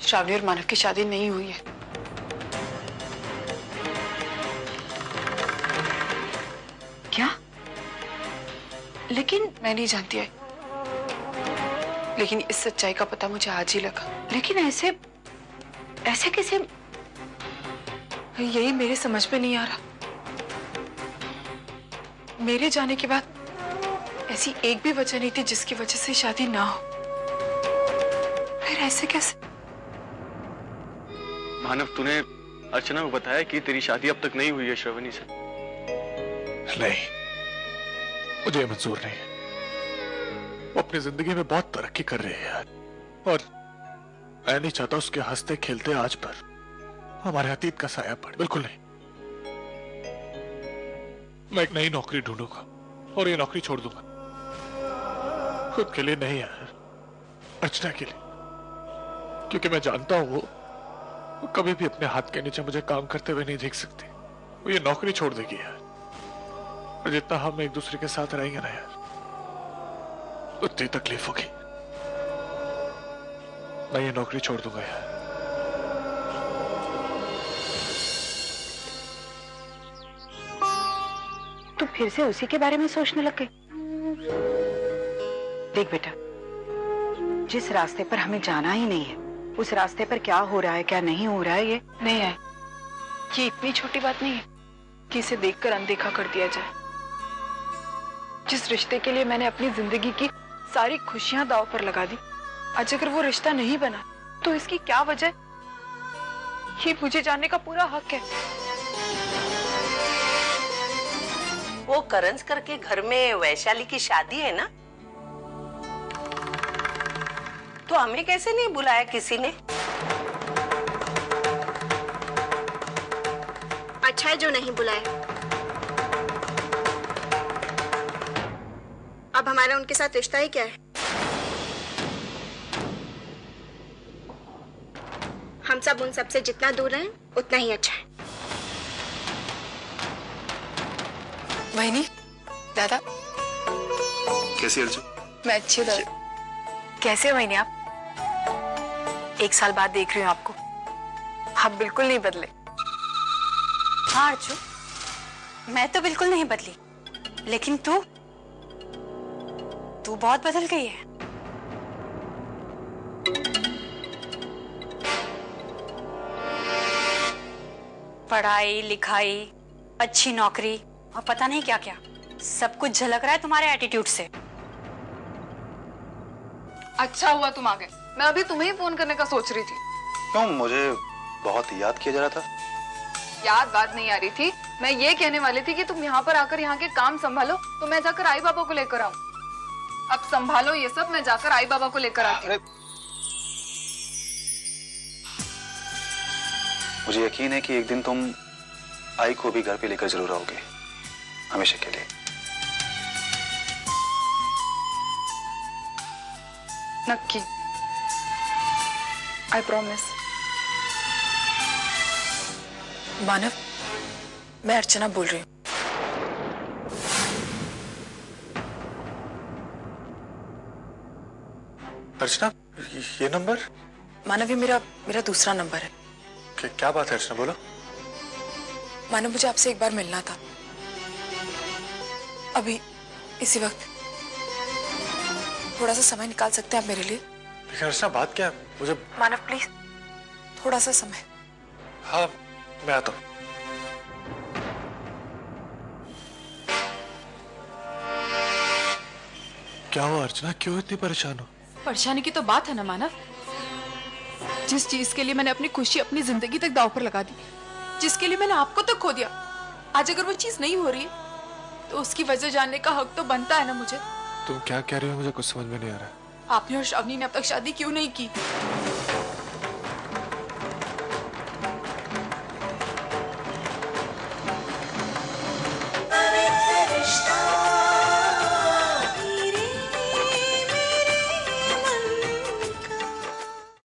श्रावणी और मानव की शादी नहीं हुई है। क्या? लेकिन मैं नहीं जानती है, लेकिन इस सच्चाई का पता मुझे आज ही लगा। लेकिन ऐसे ऐसे कैसे? यही मेरे समझ में नहीं आ रहा। मेरे जाने के बाद ऐसी एक भी वजह नहीं थी जिसकी वजह से शादी ना हो, फिर ऐसे कैसे? मानव, तूने अर्चना को बताया कि तेरी शादी अब तक नहीं हुई है श्रावणी से? नहीं, मुझे मंजूर नहीं है। वो अपनी जिंदगी में बहुत तरक्की कर रही है और मैं नहीं चाहता उसके हंसते खेलते आज पर हमारे अतीत का साया पड़े। बिल्कुल नहीं। मैं एक नई नौकरी ढूंढूंगा और ये नौकरी छोड़ दूंगा। खुद के लिए नहीं यार, अर्चना के लिए, क्योंकि मैं जानता हूं वो कभी भी अपने हाथ के नीचे मुझे काम करते हुए नहीं देख सकती। वो ये नौकरी छोड़ देगी यार, और जितना हम एक दूसरे के साथ रहेंगे ना यार, उतनी तकलीफ होगी। मैं ये नौकरी छोड़ दूंगा यार। तू फिर से उसी के बारे में सोचने लग गई? देख बेटा, जिस रास्ते पर हमें जाना ही नहीं है, उस रास्ते पर क्या हो रहा है क्या नहीं हो रहा है ये नहीं है। ये इतनी छोटी बात नहीं है कि इसे देखकर अनदेखा कर दिया जाए। जिस रिश्ते के लिए मैंने अपनी जिंदगी की सारी खुशियां दांव पर लगा दी, आज अगर वो रिश्ता नहीं बना तो इसकी क्या वजह? ये मुझे जानने का पूरा हक है। वो करंज करके घर में वैशाली की शादी है ना, तो हमें कैसे नहीं बुलाया किसी ने? अच्छा है जो नहीं बुलाया। अब हमारा उनके साथ रिश्ता ही क्या है? हम सब उन सबसे जितना दूर रहें उतना ही अच्छा है। वहीनी, दादा कैसी अर्जुन? मैं अच्छी हूँ दादा। कैसे हो वहीनी आप? 1 साल बाद देख रही हूँ आपको, आप बिल्कुल नहीं बदले। हाँ अर्जुन, मैं तो बिल्कुल नहीं बदली, लेकिन तू बहुत बदल गई है। पढ़ाई लिखाई, अच्छी नौकरी और पता नहीं क्या क्या, सब कुछ झलक रहा है तुम्हारे एटीट्यूड से। अच्छा हुआ तुम आ गए, मैं अभी तुम्हें ही फोन करने का सोच रही थी। क्यों, मुझे बहुत याद किया जा रहा था? याद बात नहीं आ रही थी, मैं ये कहने वाली थी कि तुम यहाँ पर आकर यहाँ के काम संभालो तो मैं जाकर आई बाबा को लेकर आऊं। अब संभालो ये सब, मैं जाकर आई बाबा को लेकर आती हूँ। मुझे यकीन है कि एक दिन तुम आई को भी घर पे लेकर जरूर आओगे, हमेशा के लिए। नक्की, आई प्रॉमिस। मानव, मैं अर्चना बोल रही हूँ। अर्चना, ये नंबर? मानव, ये मेरा दूसरा नंबर है। क्या बात है अर्चना, बोलो। मानव, मुझे आपसे एक बार मिलना था, अभी इसी वक्त। थोड़ा सा समय निकाल सकते हैं आप मेरे लिए? लेकिन अर्चना, बात क्या है? मुझे मानव प्लीज, थोड़ा सा समय। हाँ, मैं आता हूँ। क्या हुआ अर्चना, क्यों इतनी परेशान हो? परेशानी की तो बात है ना मानव, जिस चीज के लिए मैंने अपनी खुशी, अपनी जिंदगी तक दांव पर लगा दी, जिसके लिए मैंने आपको तक खो दिया, आज अगर वो चीज नहीं हो रही है तो उसकी वजह जानने का हक तो बनता है ना मुझे। तुम क्या कह रही हो, मुझे कुछ समझ में नहीं आ रहा है। आपने और श्रावणी ने अब तक शादी क्यों नहीं की?